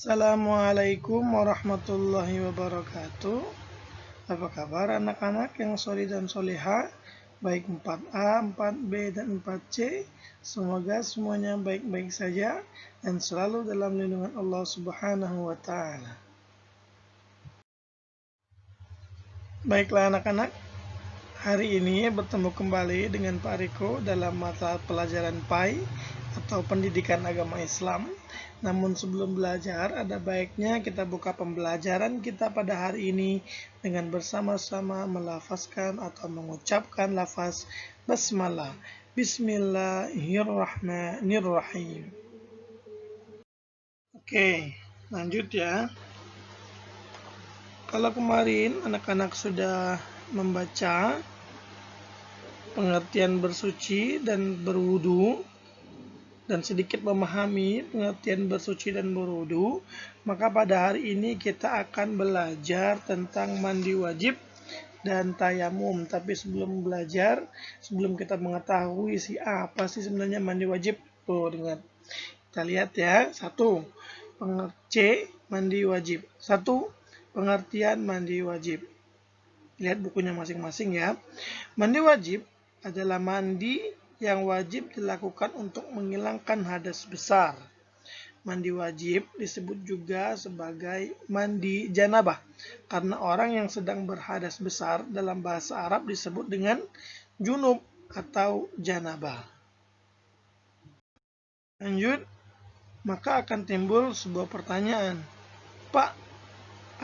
Assalamualaikum warahmatullahi wabarakatuh. Apa kabar anak-anak yang solih dan soleha, baik 4A, 4B, dan 4C? Semoga semuanya baik-baik saja dan selalu dalam lindungan Allah Subhanahu wa Ta'ala. Baiklah anak-anak, hari ini bertemu kembali dengan Pak Riko dalam mata pelajaran PAI atau Pendidikan Agama Islam. Namun sebelum belajar, ada baiknya kita buka pembelajaran kita pada hari ini dengan bersama-sama melafazkan atau mengucapkan lafaz basmalah. Bismillahirrahmanirrahim. Oke, lanjut ya. Kalau kemarin anak-anak sudah membaca pengertian bersuci dan berwudu, dan sedikit memahami pengertian bersuci dan berwudu, maka pada hari ini kita akan belajar tentang mandi wajib dan tayamum. Tapi sebelum belajar, sebelum kita mengetahui apa sih sebenarnya mandi wajib, dengar. Kita lihat ya. Mandi wajib. Pengertian mandi wajib. Lihat bukunya masing-masing ya. Mandi wajib adalah mandi yang wajib dilakukan untuk menghilangkan hadas besar. Mandi wajib disebut juga sebagai mandi janabah, karena orang yang sedang berhadas besar dalam bahasa Arab disebut dengan junub atau janabah. Lanjut, maka akan timbul sebuah pertanyaan. Pak,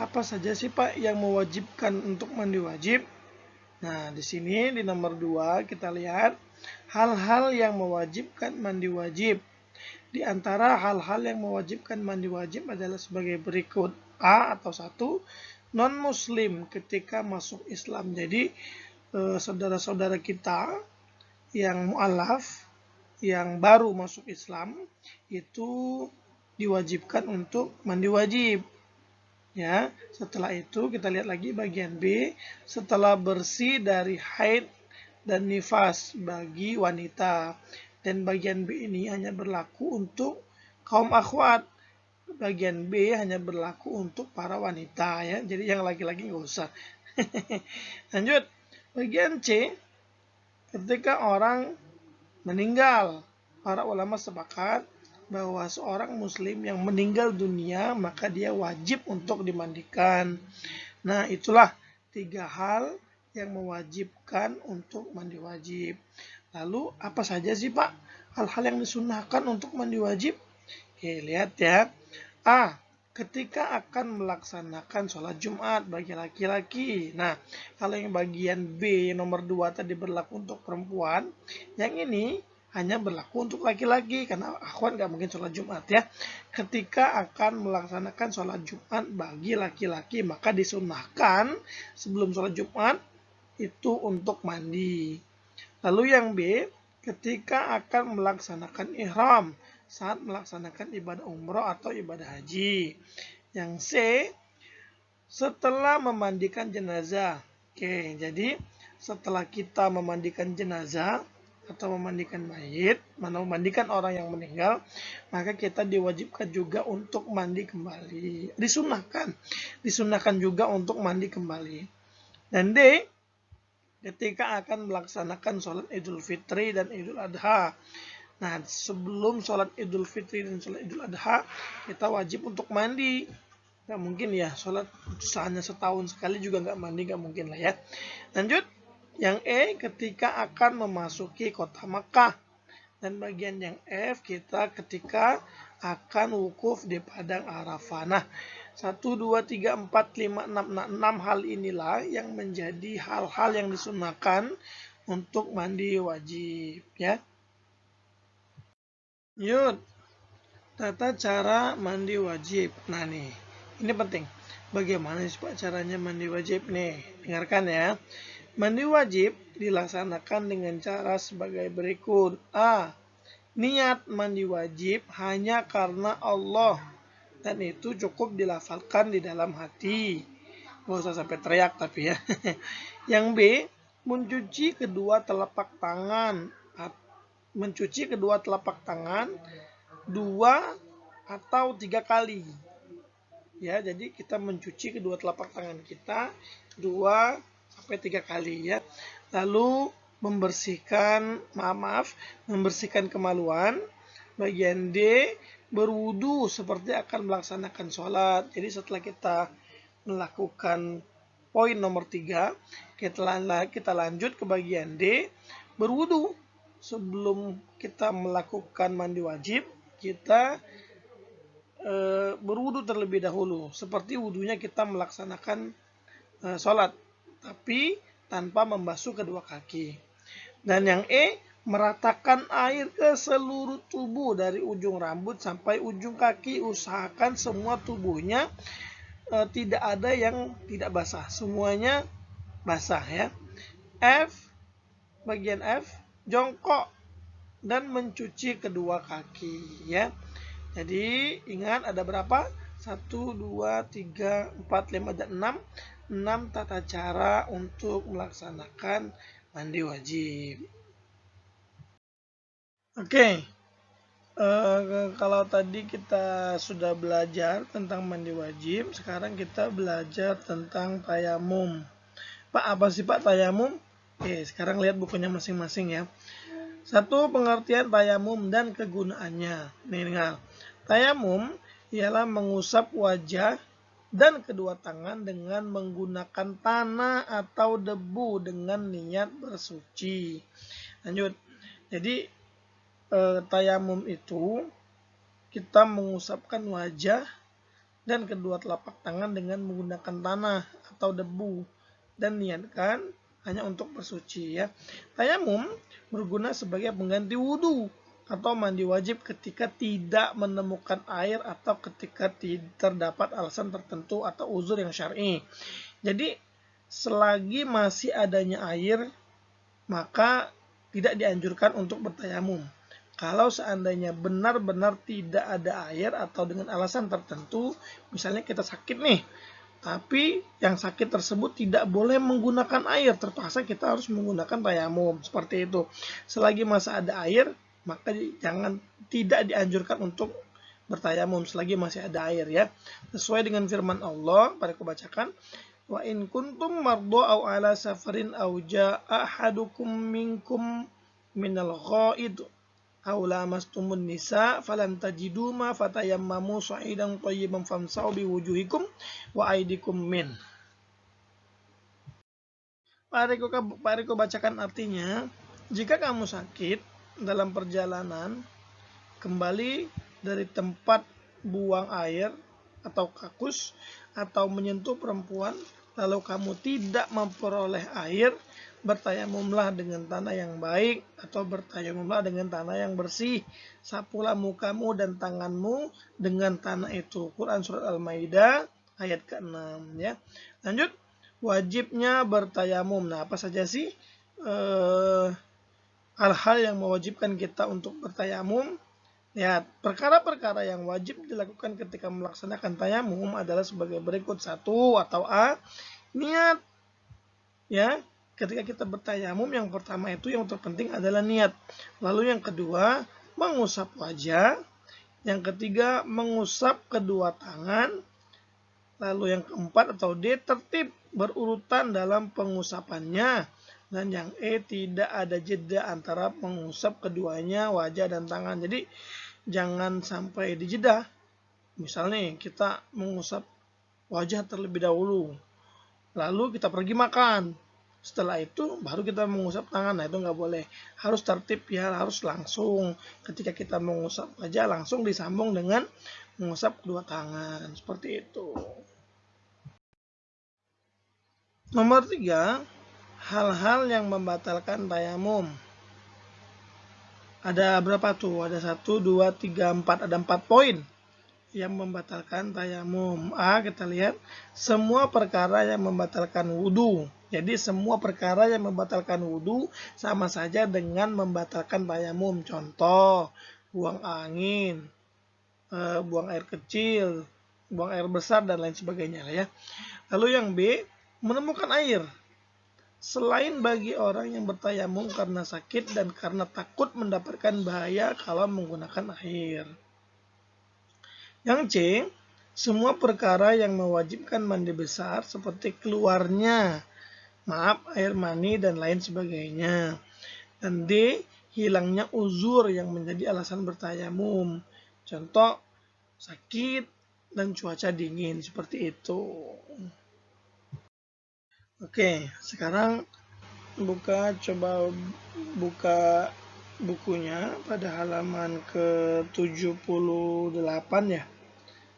apa saja sih Pak yang mewajibkan untuk mandi wajib? Nah, di sini di nomor 2 kita lihat hal-hal yang mewajibkan mandi wajib. Di antara hal-hal yang mewajibkan mandi wajib adalah sebagai berikut. A atau 1, non-muslim ketika masuk Islam. Jadi saudara-saudara kita yang mu'alaf, yang baru masuk Islam, itu diwajibkan untuk mandi wajib. Ya, setelah itu kita lihat lagi bagian B, setelah bersih dari haid dan nifas bagi wanita. Dan bagian B ini hanya berlaku untuk kaum akhwat. Bagian B hanya berlaku untuk para wanita ya. Jadi yang laki-laki nggak usah. Lanjut, bagian C, ketika orang meninggal, para ulama sepakat bahwa seorang muslim yang meninggal dunia maka dia wajib untuk dimandikan. Nah, itulah 3 hal yang mewajibkan untuk mandi wajib. Lalu apa saja sih Pak hal-hal yang disunahkan untuk mandi wajib? Oke, lihat ya. A, ketika akan melaksanakan sholat Jumat bagi laki-laki. Nah, kalau yang bagian B nomor 2 tadi berlaku untuk perempuan, yang ini hanya berlaku untuk laki-laki karena akhwat nggak mungkin sholat Jumat ya. Ketika akan melaksanakan sholat Jumat bagi laki-laki, maka disunahkan sebelum sholat Jumat itu untuk mandi. Lalu yang B, ketika akan melaksanakan ihram saat melaksanakan ibadah umroh atau ibadah haji. Yang C, setelah memandikan jenazah. Oke, jadi setelah kita memandikan jenazah atau memandikan mayit, memandikan orang yang meninggal, maka kita diwajibkan juga untuk mandi kembali. Disunahkan juga untuk mandi kembali. Dan D, ketika akan melaksanakan sholat Idul Fitri dan Idul Adha. Nah, sebelum sholat Idul Fitri dan sholat Idul Adha, kita wajib untuk mandi. Nggak mungkin ya, sholat hanya setahun sekali juga nggak mandi, nggak mungkin lah ya. Lanjut, yang E, ketika akan memasuki kota Makkah. Dan bagian yang F, kita ketika akan wukuf di padang Arafah. Nah, 1, 2, 3, 4, 5, 6 hal inilah yang menjadi hal-hal yang disunahkan untuk mandi wajib ya. Yuk, tata cara mandi wajib. Nah nih, ini penting. Bagaimana sih Pak caranya mandi wajib nih? Dengarkan ya. Mandi wajib dilaksanakan dengan cara sebagai berikut. A, niat mandi wajib hanya karena Allah. Dan itu cukup dilafalkan di dalam hati. Nggak usah sampai teriak tapi ya. Yang B, mencuci kedua telapak tangan 2 atau 3 kali. ya. Jadi kita mencuci kedua telapak tangan kita 2-3 kali ya. Lalu membersihkan kemaluan. Bagian D, berwudu seperti akan melaksanakan sholat. Jadi setelah kita melakukan poin nomor 3, kita lanjut ke bagian D, berwudu. Sebelum kita melakukan mandi wajib, kita berwudu terlebih dahulu. Seperti wudunya kita melaksanakan sholat, tapi tanpa membasuh kedua kaki. Dan yang E, meratakan air ke seluruh tubuh dari ujung rambut sampai ujung kaki. Usahakan semua tubuhnya tidak ada yang tidak basah, semuanya basah ya. F, bagian F, jongkok dan mencuci kedua kaki ya. Jadi ingat ada berapa? 1, 2, 3, 4, 5, dan 6 tata cara untuk melaksanakan mandi wajib. Oke, kalau tadi kita sudah belajar tentang mandi wajib, sekarang kita belajar tentang tayamum. Pak, apa sih Pak tayamum? Oke, sekarang lihat bukunya masing-masing ya. 1, pengertian tayamum dan kegunaannya. Nih dengar. Tayamum ialah mengusap wajah dan kedua tangan dengan menggunakan tanah atau debu dengan niat bersuci. Lanjut. Jadi tayamum itu kita mengusapkan wajah dan kedua telapak tangan dengan menggunakan tanah atau debu dan niatkan hanya untuk bersuci ya. Tayamum berguna sebagai pengganti wudhu atau mandi wajib ketika tidak menemukan air atau ketika terdapat alasan tertentu atau uzur yang syar'i. Jadi selagi masih adanya air, maka tidak dianjurkan untuk bertayamum. Kalau seandainya benar-benar tidak ada air atau dengan alasan tertentu, misalnya kita sakit nih, tapi yang sakit tersebut tidak boleh menggunakan air, terpaksa kita harus menggunakan tayamum, seperti itu. Selagi masih ada air, maka tidak dianjurkan untuk bertayamum selagi masih ada air ya. Sesuai dengan firman Allah, pada aku bacakan, wa in kuntum mardu aw ala safarin aw jaa ahadukum minkum minal ghaid aw lamastumun nisa falam tajidu ma fatayammamu sa'idan thayyiban famsau biwujuhikum wa aydikum min. Pak Riko bacakan artinya. Jika kamu sakit dalam perjalanan kembali dari tempat buang air atau kakus atau menyentuh perempuan, lalu kamu tidak memperoleh air, bertayamumlah dengan tanah yang baik atau bertayamumlah dengan tanah yang bersih. Sapulah mukamu dan tanganmu dengan tanah itu. Quran Surat Al-Maidah ayat ke-6 ya. Lanjut, wajibnya bertayamum. Nah, apa saja sih hal-hal yang mewajibkan kita untuk bertayamum? Ya, perkara-perkara yang wajib dilakukan ketika melaksanakan tayamum adalah sebagai berikut. 1 atau A, niat. Ya, ketika kita bertayamum yang pertama itu yang terpenting adalah niat. Lalu yang kedua, mengusap wajah. Yang ketiga, mengusap kedua tangan. Lalu yang keempat atau D, tertib berurutan dalam pengusapannya. Dan yang E, tidak ada jeda antara mengusap keduanya, wajah dan tangan. Jadi jangan sampai dijeda. Misalnya kita mengusap wajah terlebih dahulu, lalu kita pergi makan, setelah itu baru kita mengusap tangan. Nah, itu nggak boleh, harus tertib ya, harus langsung ketika kita mengusap wajah langsung disambung dengan mengusap kedua tangan, seperti itu. Nomor 3, hal-hal yang membatalkan tayamum. Ada berapa tuh? Ada 1, 2, 3, 4. Ada 4 poin yang membatalkan tayamum. A, kita lihat semua perkara yang membatalkan wudhu. Jadi semua perkara yang membatalkan wudhu sama saja dengan membatalkan tayamum. Contoh, buang angin, buang air kecil, buang air besar, dan lain sebagainya ya. Lalu yang B, menemukan air. Selain bagi orang yang bertayamum karena sakit dan karena takut mendapatkan bahaya kalau menggunakan air. Yang C, semua perkara yang mewajibkan mandi besar seperti keluarnya air mani dan lain sebagainya. Dan D, hilangnya uzur yang menjadi alasan bertayamum. Contoh sakit dan cuaca dingin seperti itu. Oke, sekarang coba buka bukunya pada halaman ke-78 ya.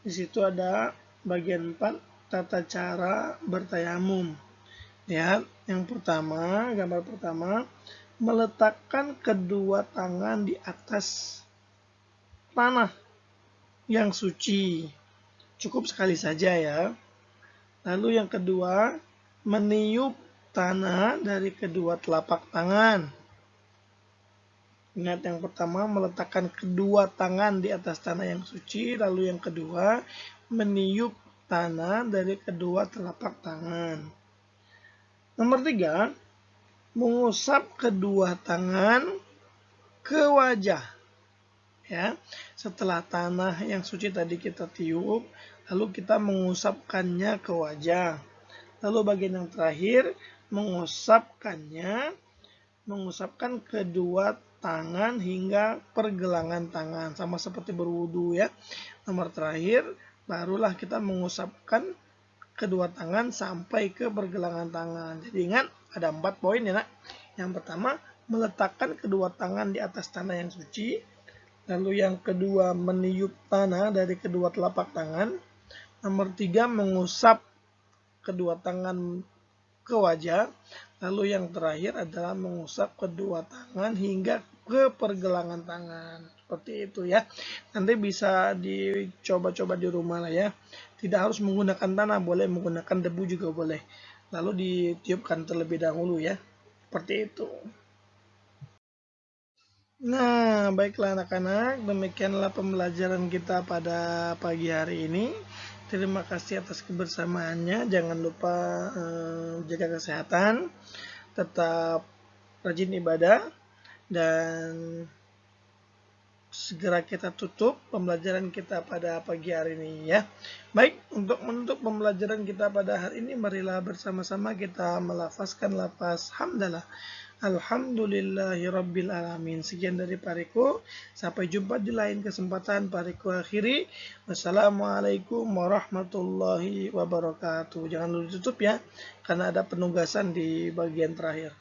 Di situ ada bagian 4 tata cara bertayamum. Lihat yang pertama, gambar pertama, meletakkan kedua tangan di atas tanah yang suci. Cukup sekali saja ya. Lalu yang kedua, meniup tanah dari kedua telapak tangan. Ingat yang pertama, meletakkan kedua tangan di atas tanah yang suci. Lalu yang kedua, meniup tanah dari kedua telapak tangan. Nomor 3, mengusap kedua tangan ke wajah. Ya, setelah tanah yang suci tadi kita tiup, lalu kita mengusapkannya ke wajah. Lalu bagian yang terakhir, mengusapkan kedua tangan hingga pergelangan tangan, sama seperti berwudu ya. Nomor terakhir, barulah kita mengusapkan kedua tangan sampai ke pergelangan tangan. Jadi ingat, ada 4 poin ya nak. Yang pertama, meletakkan kedua tangan di atas tanah yang suci. Lalu yang kedua, meniup tanah dari kedua telapak tangan. Nomor 3, mengusap kedua tangan ke wajah. Lalu yang terakhir adalah mengusap kedua tangan hingga ke pergelangan tangan. Seperti itu ya. Nanti bisa dicoba-coba di rumah lah ya. Tidak harus menggunakan tanah, boleh menggunakan debu juga boleh. Lalu ditiupkan terlebih dahulu ya. Seperti itu. Nah, baiklah anak-anak, demikianlah pembelajaran kita pada pagi hari ini. Terima kasih atas kebersamaannya. Jangan lupa jaga kesehatan, tetap rajin ibadah, dan segera kita tutup pembelajaran kita pada pagi hari ini ya. Baik, untuk menutup pembelajaran kita pada hari ini, marilah bersama-sama kita melafazkan lafaz hamdalah. Alhamdulillahirabbil alamin. Sekian dari Pariku. Sampai jumpa di lain kesempatan. Pariku akhiri. Wassalamualaikum warahmatullahi wabarakatuh. Jangan lupa ditutup ya, karena ada penugasan di bagian terakhir.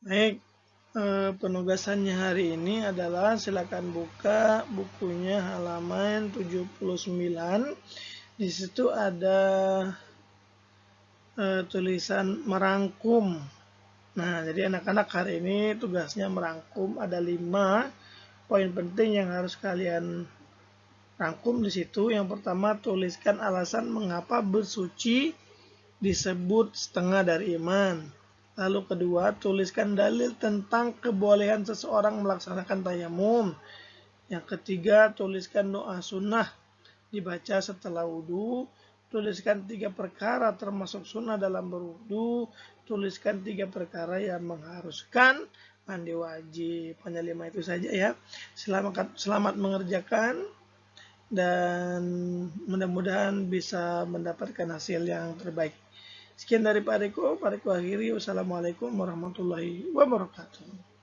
Baik, penugasannya hari ini adalah silakan buka bukunya halaman 79. Di situ ada tulisan merangkum. Nah, jadi anak-anak hari ini tugasnya merangkum. Ada 5 poin penting yang harus kalian rangkum di situ. Yang pertama, tuliskan alasan mengapa bersuci disebut setengah dari iman. Lalu kedua, tuliskan dalil tentang kebolehan seseorang melaksanakan tayamum. Yang ketiga, tuliskan doa sunnah dibaca setelah wudhu. Tuliskan 3 perkara termasuk sunnah dalam berwudu. Tuliskan 3 perkara yang mengharuskan mandi wajib. Hanya 5 itu saja ya. Selamat mengerjakan dan mudah-mudahan bisa mendapatkan hasil yang terbaik. Sekian dari Pariku akhiri. Wassalamualaikum warahmatullahi wabarakatuh.